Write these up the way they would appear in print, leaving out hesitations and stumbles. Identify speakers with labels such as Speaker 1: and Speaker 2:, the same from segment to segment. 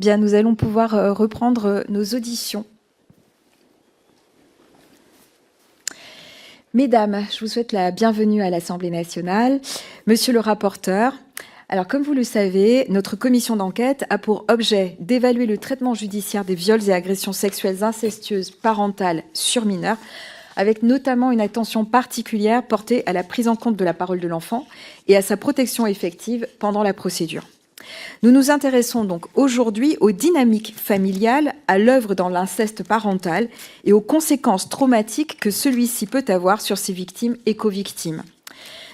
Speaker 1: Bien, nous allons pouvoir reprendre nos auditions. Mesdames, je vous souhaite la bienvenue à l'Assemblée nationale. Monsieur le rapporteur, alors comme vous le savez, notre commission d'enquête a pour objet d'évaluer le traitement judiciaire des viols et agressions sexuelles incestueuses parentales sur mineurs, avec notamment une attention particulière portée à la prise en compte de la parole de l'enfant et à sa protection effective pendant la procédure. Nous nous intéressons donc aujourd'hui aux dynamiques familiales à l'œuvre dans l'inceste parental et aux conséquences traumatiques que celui-ci peut avoir sur ses victimes et co-victimes.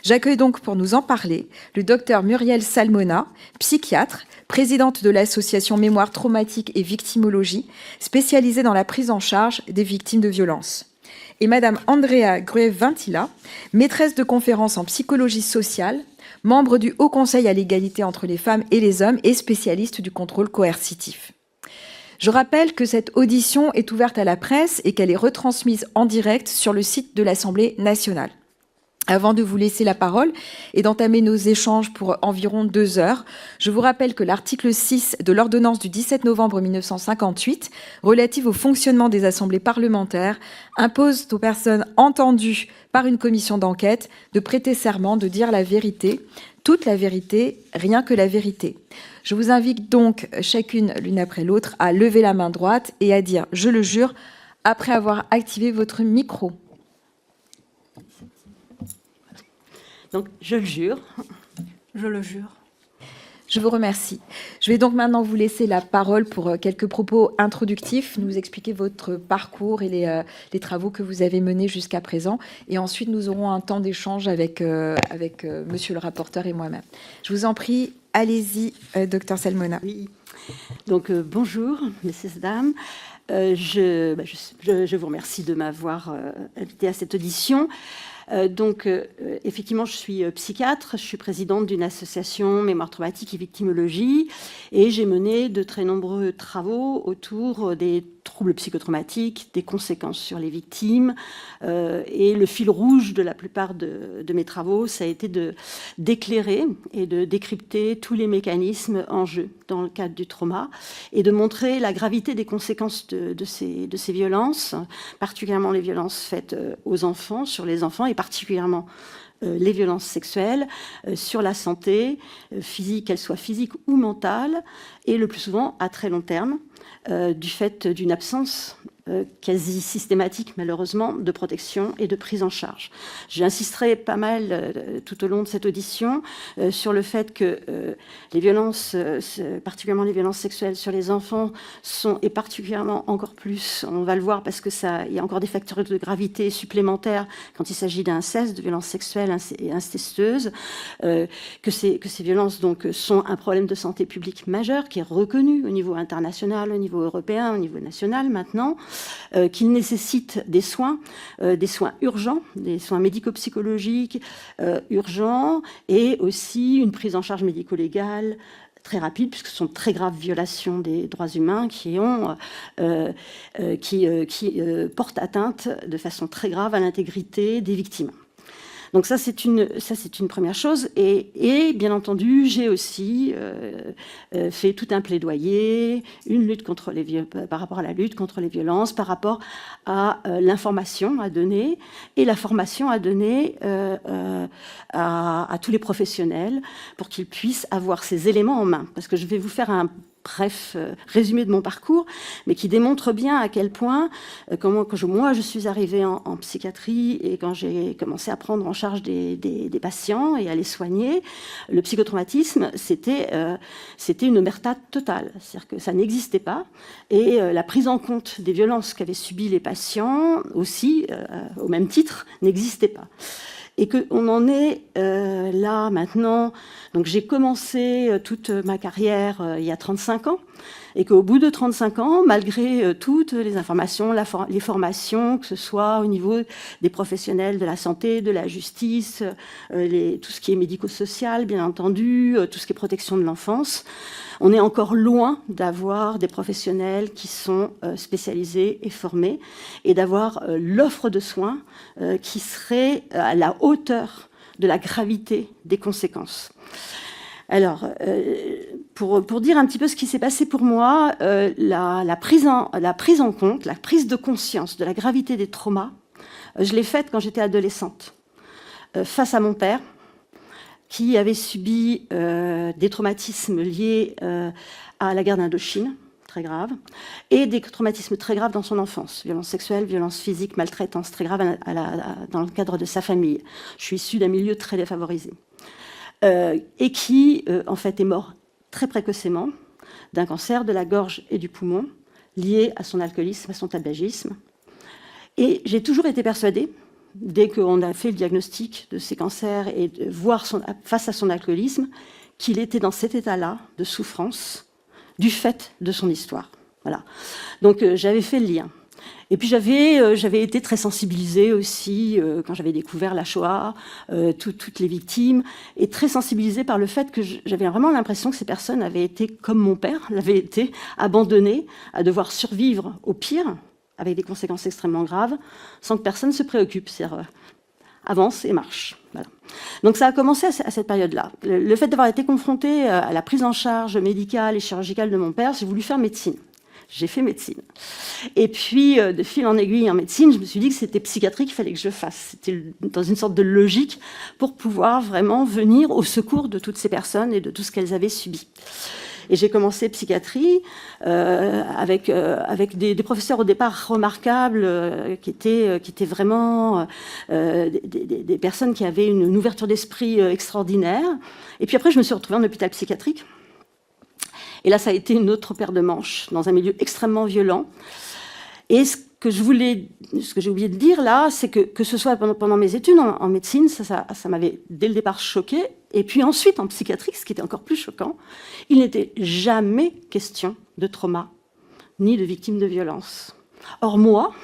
Speaker 1: J'accueille donc pour nous en parler le docteur Muriel Salmona, psychiatre, présidente de l'association Mémoire traumatique et victimologie, spécialisée dans la prise en charge des victimes de violences. Et Madame Andrea Gruev-Vintila, maîtresse de conférences en psychologie sociale, membre du Haut Conseil à l'égalité entre les femmes et les hommes et spécialiste du contrôle coercitif. Je rappelle que cette audition est ouverte à la presse et qu'elle est retransmise en direct sur le site de l'Assemblée nationale. Avant de vous laisser la parole et d'entamer nos échanges pour environ 2 heures, je vous rappelle que l'article 6 de l'ordonnance du 17 novembre 1958, relative au fonctionnement des assemblées parlementaires, impose aux personnes entendues par une commission d'enquête de prêter serment, de dire la vérité, toute la vérité, rien que la vérité. Je vous invite donc chacune, l'une après l'autre, à lever la main droite et à dire « je le jure » après avoir activé votre micro.
Speaker 2: Donc, je le jure.
Speaker 3: Je le jure.
Speaker 1: Je vous remercie. Je vais donc maintenant vous laisser la parole pour quelques propos introductifs, nous expliquer votre parcours et les travaux que vous avez menés jusqu'à présent. Et ensuite, nous aurons un temps d'échange avec monsieur le rapporteur et moi-même. Je vous en prie, allez-y, docteur Salmona.
Speaker 2: Oui. Donc, bonjour, messieurs, dames. Je vous remercie de m'avoir invité à cette audition. Effectivement, je suis psychiatre, je suis présidente d'une association Mémoire traumatique et victimologie et j'ai mené de très nombreux travaux autour des troubles psychotraumatiques, des conséquences sur les victimes et le fil rouge de la plupart de mes travaux, ça a été d'éclairer et de décrypter tous les mécanismes en jeu dans le cadre du trauma et de montrer la gravité des conséquences de ces violences, particulièrement les violences faites aux enfants, sur les enfants et particulièrement les violences sexuelles sur la santé physique, qu'elle soit physique ou mentale, et le plus souvent à très long terme, du fait d'une absence quasi systématique, malheureusement, de protection et de prise en charge. J'insisterai pas mal tout au long de cette audition sur le fait que les violences, particulièrement les violences sexuelles sur les enfants, et particulièrement encore plus, on va le voir parce que il y a encore des facteurs de gravité supplémentaires quand il s'agit d'inceste, de violences sexuelles et incestueuses, que ces violences donc, sont un problème de santé publique majeur qui est reconnu au niveau international, au niveau européen, au niveau national maintenant, qu'il nécessite des soins urgents, des soins médico-psychologiques urgents et aussi une prise en charge médico-légale très rapide, puisque ce sont de très graves violations des droits humains qui portent atteinte de façon très grave à l'intégrité des victimes. Donc ça, c'est une première chose. Et bien entendu, j'ai aussi fait tout un plaidoyer, une lutte contre par rapport à la lutte contre les violences, par rapport à l'information à donner et la formation à donner à tous les professionnels pour qu'ils puissent avoir ces éléments en main. Parce que je vais vous faire un bref résumé de mon parcours, mais qui démontre bien à quel point, moi je suis arrivée en psychiatrie et quand j'ai commencé à prendre en charge des patients et à les soigner, le psychotraumatisme, c'était une omerta totale. C'est-à-dire que ça n'existait pas. Et la prise en compte des violences qu'avaient subies les patients aussi, au même titre, n'existait pas. Et qu'on en est là maintenant. Donc j'ai commencé toute ma carrière il y a 35 ans, et qu'au bout de 35 ans, malgré toutes les informations, les formations, que ce soit au niveau des professionnels de la santé, de la justice, tout ce qui est médico-social, bien entendu, tout ce qui est protection de l'enfance, on est encore loin d'avoir des professionnels qui sont spécialisés et formés, et d'avoir l'offre de soins qui serait à la hauteur de la gravité des conséquences. Alors, pour dire un petit peu ce qui s'est passé pour moi, la prise en compte, la prise de conscience de la gravité des traumas, je l'ai faite quand j'étais adolescente, face à mon père, qui avait subi des traumatismes liés à la guerre d'Indochine, très grave, et des traumatismes très graves dans son enfance, violences sexuelles, violences physiques, maltraitance très grave dans le cadre de sa famille. Je suis issue d'un milieu très défavorisé. Et qui, en fait, est mort très précocement d'un cancer de la gorge et du poumon, lié à son alcoolisme, à son tabagisme. Et j'ai toujours été persuadée, dès qu'on a fait le diagnostic de ces cancers et de voir face à son alcoolisme, qu'il était dans cet état-là de souffrance du fait de son histoire. Voilà. Donc j'avais fait le lien. Et puis j'avais été très sensibilisée aussi quand j'avais découvert la Shoah, toutes les victimes, et très sensibilisée par le fait que j'avais vraiment l'impression que ces personnes avaient été, comme mon père, l'avaient été, abandonnées à devoir survivre au pire, avec des conséquences extrêmement graves, sans que personne se préoccupe. C'est-à-dire avance et marche. Voilà. Donc ça a commencé à cette période-là. Le fait d'avoir été confrontée à la prise en charge médicale et chirurgicale de mon père, j'ai voulu faire médecine. J'ai fait médecine. Et puis, de fil en aiguille en médecine, je me suis dit que c'était psychiatrie qu'il fallait que je fasse. C'était dans une sorte de logique pour pouvoir vraiment venir au secours de toutes ces personnes et de tout ce qu'elles avaient subi. Et j'ai commencé psychiatrie avec des professeurs au départ remarquables qui étaient vraiment des personnes qui avaient une ouverture d'esprit extraordinaire. Et puis après, je me suis retrouvée en hôpital psychiatrique. Et là, ça a été une autre paire de manches, dans un milieu extrêmement violent. Et ce que j'ai oublié de dire là, c'est que ce soit pendant mes études en médecine, ça m'avait dès le départ choquée. Et puis ensuite, en psychiatrie, ce qui était encore plus choquant, il n'était jamais question de trauma, ni de victimes de violence. Or moi,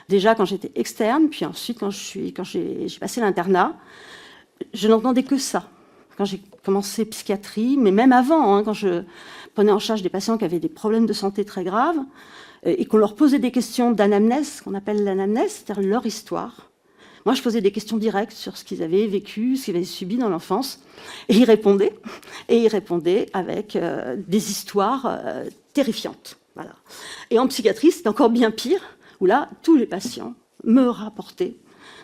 Speaker 2: déjà quand j'étais externe, puis ensuite quand j'ai passé l'internat, je n'entendais que ça. Quand j'ai commencé psychiatrie, mais même avant, quand je prenais en charge des patients qui avaient des problèmes de santé très graves, et qu'on leur posait des questions d'anamnèse, qu'on appelle l'anamnèse, c'est-à-dire leur histoire. Moi, je posais des questions directes sur ce qu'ils avaient vécu, ce qu'ils avaient subi dans l'enfance, et ils répondaient avec des histoires terrifiantes. Voilà. Et en psychiatrie, c'était encore bien pire, où là, tous les patients me rapportaient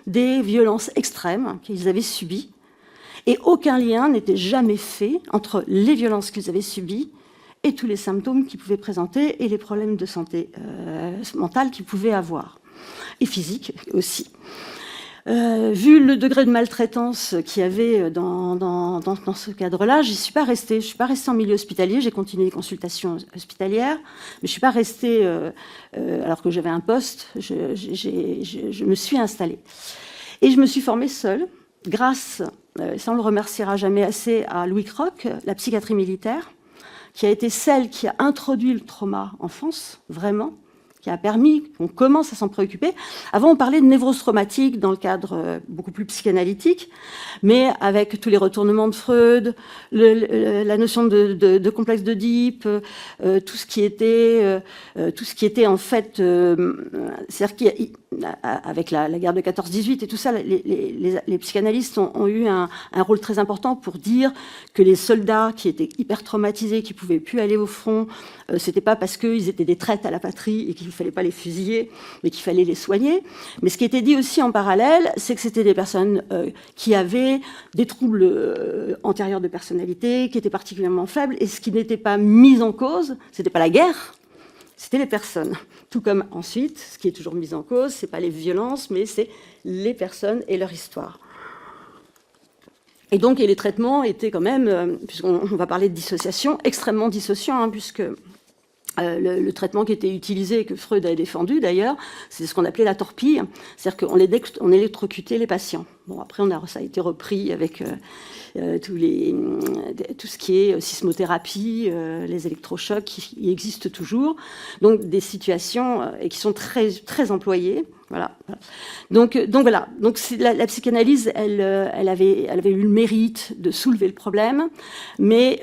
Speaker 2: des violences extrêmes qu'ils avaient subies, et aucun lien n'était jamais fait entre les violences qu'ils avaient subies et tous les symptômes qu'ils pouvaient présenter et les problèmes de santé mentale qu'ils pouvaient avoir, et physique aussi. Vu le degré de maltraitance qu'il y avait dans ce cadre-là, je ne suis pas restée. Je suis pas restée en milieu hospitalier. J'ai continué les consultations hospitalières, mais je suis pas restée alors que j'avais un poste. Je me suis installée et je me suis formée seule grâce, ça on le remerciera jamais assez, à Louis Croc, la psychiatrie militaire, qui a été celle qui a introduit le trauma en France, vraiment, qui a permis qu'on commence à s'en préoccuper. Avant, on parlait de névrose traumatique dans le cadre beaucoup plus psychanalytique, mais avec tous les retournements de Freud, la notion de complexe d'Oedipe, tout ce qui était en fait, c'est-à-dire avec la guerre de 14-18 et tout ça, les psychanalystes ont eu un rôle très important pour dire que les soldats qui étaient hyper traumatisés, qui pouvaient plus aller au front, c'était pas parce qu'ils étaient des traites à la patrie et qu'il fallait pas les fusiller, mais qu'il fallait les soigner. Mais ce qui était dit aussi en parallèle, c'est que c'était des personnes qui avaient des troubles antérieurs de personnalité, qui étaient particulièrement faibles, et ce qui n'était pas mis en cause, c'était pas la guerre, c'était les personnes. Tout comme ensuite, ce qui est toujours mis en cause, c'est pas les violences, mais c'est les personnes et leur histoire. Et donc, les traitements étaient quand même, puisqu'on va parler de dissociation, extrêmement dissociants, puisque le traitement qui était utilisé et que Freud a défendu d'ailleurs, c'est ce qu'on appelait la torpille, c'est-à-dire qu'on électrocutait les patients. Bon, après, ça a été repris avec tout ce qui est sismothérapie, les électrochocs qui existent toujours, donc des situations et qui sont très, très employées. Voilà. Donc voilà. Donc la psychanalyse, elle avait eu le mérite de soulever le problème, mais